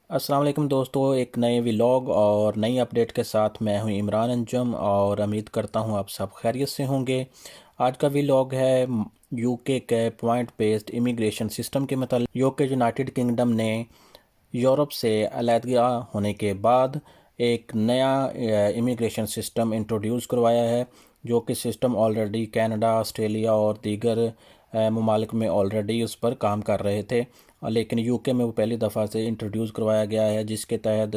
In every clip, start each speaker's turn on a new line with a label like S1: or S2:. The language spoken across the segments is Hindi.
S1: अस्सलाम वालेकुम दोस्तों, एक नए व्लॉग और नई अपडेट के साथ मैं हूं इमरान अंजुम और उम्मीद करता हूं आप सब खैरियत से होंगे। आज का व्लॉग है यूके के पॉइंट बेस्ड इमिग्रेशन सिस्टम के मतलब। यूके यूनाइटेड किंगडम ने यूरोप से अलहदगा होने के बाद एक नया इमिग्रेशन सिस्टम इंट्रोड्यूस करवाया है, जो कि सिस्टम ऑलरेडी कनाडा, ऑस्ट्रेलिया और दीगर ममालिक में ऑलरेडी उस पर काम कर रहे थे। लेकिन यूके में वो पहली दफ़ा से इंट्रोड्यूस करवाया गया है, जिसके तहत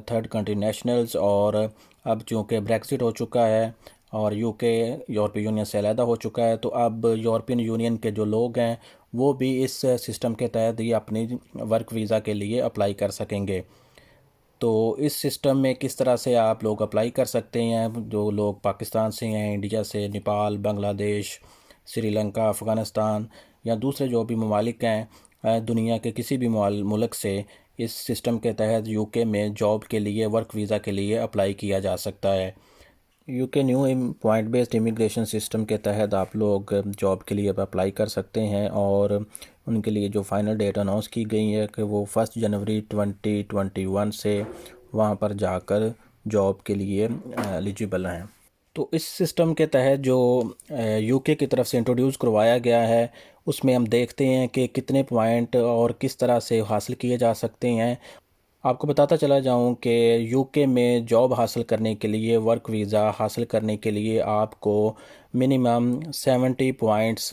S1: थर्ड कंट्री नेशनल्स और अब चूँकि ब्रेक्सिट हो चुका है और यूके यूरोपीय यूनियन से अलहदा हो चुका है, तो अब यूरोपियन यूनियन के जो लोग हैं वो भी इस सिस्टम के तहत ही अपनी वर्क वीज़ा के लिए अप्लाई कर सकेंगे। तो इस सिस्टम में किस तरह से आप लोग अप्लाई कर सकते हैं, जो लोग पाकिस्तान से हैं, इंडिया से, नेपाल, बांग्लादेश, श्रीलंका, अफ़गानिस्तान या दूसरे जो भी ममालिक हैं दुनिया के किसी भी मुल्क से इस सिस्टम के तहत यूके में जॉब के लिए, वर्क वीज़ा के लिए अप्लाई किया जा सकता है। UK new point based immigration system के तहत आप लोग जॉब के लिए अब अप्लाई कर सकते हैं और उनके लिए जो फाइनल डेट अनाउंस की गई है कि वो 1 जनवरी 2021 से वहाँ पर जाकर जॉब के लिए एलिजिबल हैं। तो इस सिस्टम के तहत जो यूके की तरफ से इंट्रोड्यूस करवाया गया है, उसमें हम देखते हैं कि कितने पॉइंट और किस तरह से हासिल किए जा सकते हैं। आपको बताता चला जाऊं कि यूके में जॉब हासिल करने के लिए, वर्क वीज़ा हासिल करने के लिए आपको मिनिमम 70 पॉइंट्स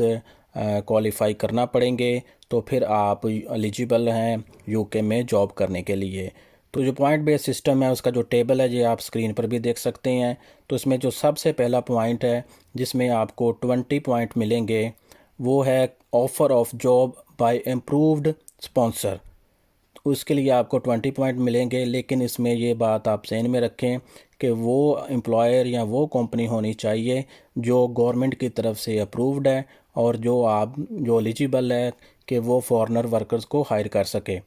S1: क्वालिफ़ाई करना पड़ेंगे, तो फिर आप एलिजिबल हैं यूके में जॉब करने के लिए। तो जो पॉइंट बेस्ड सिस्टम है उसका जो टेबल है, ये आप स्क्रीन पर भी देख सकते हैं। तो इसमें जो सबसे पहला पॉइंट है जिसमें आपको 20 पॉइंट मिलेंगे, वो है offer of job by improved sponsor. उसके लिए आपको 20 पॉइंट मिलेंगे, लेकिन इसमें ये बात आप ज़हन में रखें कि वो एम्प्लॉयर या वो कंपनी होनी चाहिए जो गवर्नमेंट की तरफ से अप्रूव्ड है और जो एलिजिबल है कि वो फॉरेनर वर्कर्स को हायर कर सके।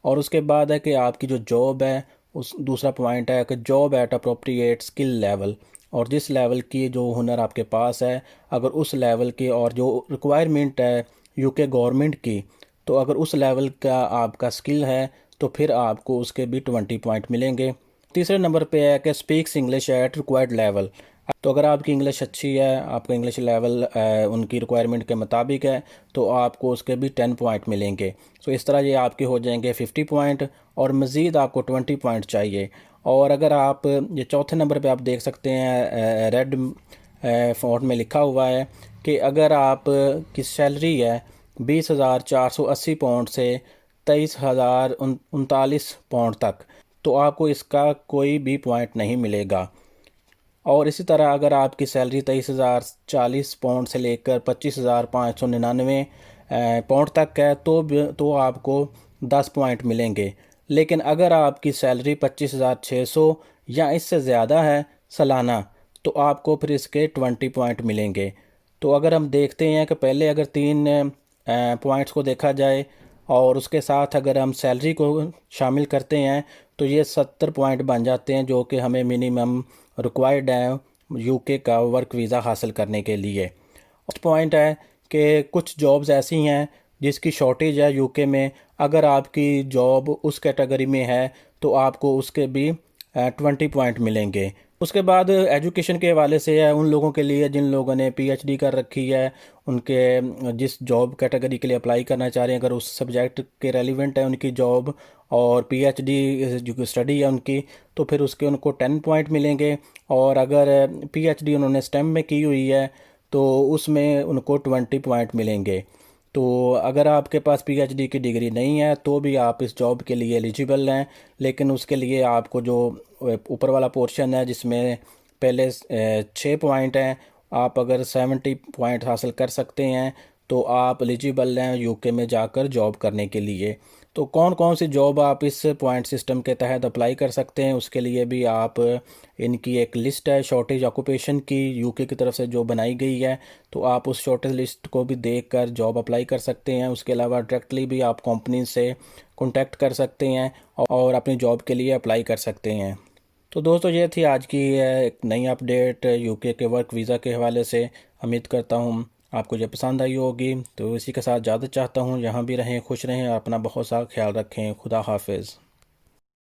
S1: और उसके बाद है कि आपकी जो जॉब है, उस दूसरा पॉइंट है कि job eight appropriate skill level, और जिस लेवल की जो हुनर आपके पास है, अगर उस लेवल की और जो रिक्वायरमेंट है यूके गवर्नमेंट की, तो अगर उस लेवल का आपका स्किल है तो फिर आपको उसके भी 20 पॉइंट मिलेंगे। तीसरे नंबर पे है कि speaks English at required level. तो अगर आपकी इंग्लिश अच्छी है, आपका इंग्लिश लेवल उनकी रिक्वायरमेंट के मुताबिक है, तो आपको उसके भी 10 पॉइंट मिलेंगे। सो इस तरह ये आपके हो जाएंगे 50 पॉइंट और मज़ीद आपको 20 पॉइंट चाहिए। और अगर आप ये चौथे नंबर पे आप देख सकते हैं रेड फॉन्ट में लिखा हुआ है कि अगर आप की सैलरी है 20,480 पाउंड से 23,039 पाउंड तक, तो आपको इसका कोई भी पॉइंट नहीं मिलेगा। और इसी तरह अगर आपकी सैलरी 23,040 पाउंड से लेकर 25,599 पाउंड तक है, तो आपको 10 पॉइंट मिलेंगे। लेकिन अगर आपकी सैलरी 25,600 या इससे ज़्यादा है सालाना, तो आपको फिर इसके 20 पॉइंट मिलेंगे। तो अगर हम देखते हैं कि पहले अगर तीन पॉइंट्स को देखा जाए और उसके साथ अगर हम सैलरी को शामिल करते हैं, तो ये 70 पॉइंट बन जाते हैं, जो कि हमें मिनिमम रिक्वायर्ड है यूके का वर्क वीज़ा हासिल करने के लिए। उस पॉइंट है कि कुछ जॉब्स ऐसी हैं जिसकी शॉर्टेज है यूके में। अगर आपकी जॉब उस कैटेगरी में है तो आपको उसके भी 20 पॉइंट मिलेंगे। उसके बाद एजुकेशन के हवाले से है उन लोगों के लिए जिन लोगों ने पीएचडी कर रखी है, उनके जिस जॉब कैटेगरी के लिए अप्लाई करना चाह रहे हैं, अगर उस सब्जेक्ट के रेलिवेंट है उनकी जॉब और पीएचडी जो स्टडी है उनकी, तो फिर उसके उनको 10 पॉइंट मिलेंगे। और अगर पीएचडी उन्होंने स्टेम में की हुई है तो उसमें उनको 20 पॉइंट मिलेंगे। तो अगर आपके पास पीएचडी की डिग्री नहीं है तो भी आप इस जॉब के लिए एलिजिबल हैं, लेकिन उसके लिए आपको जो ऊपर वाला पोर्शन है जिसमें पहले 6 पॉइंट हैं, आप अगर 70 पॉइंट हासिल कर सकते हैं तो आप एलिजिबल हैं यूके में जाकर जॉब करने के लिए। तो कौन कौन सी जॉब आप इस पॉइंट सिस्टम के तहत अप्लाई कर सकते हैं, उसके लिए भी आप इनकी एक लिस्ट है शॉर्टेज ऑक्यूपेशन की यूके की तरफ से जो बनाई गई है, तो आप उस शॉर्टेज लिस्ट को भी देख कर जॉब अप्लाई कर सकते हैं। उसके अलावा डायरेक्टली भी आप कंपनी से कॉन्टैक्ट कर सकते हैं और अपनी जॉब के लिए अप्लाई कर सकते हैं। तो दोस्तों, ये थी आज की एक नई अपडेट यूके के वर्क वीज़ा के हवाले से। उम्मीद करता हूँ आपको ये पसंद आई होगी। तो इसी के साथ ज़्यादा चाहता हूँ यहाँ भी रहें, खुश रहें, अपना बहुत सा ख्याल रखें। खुदा हाफिज़।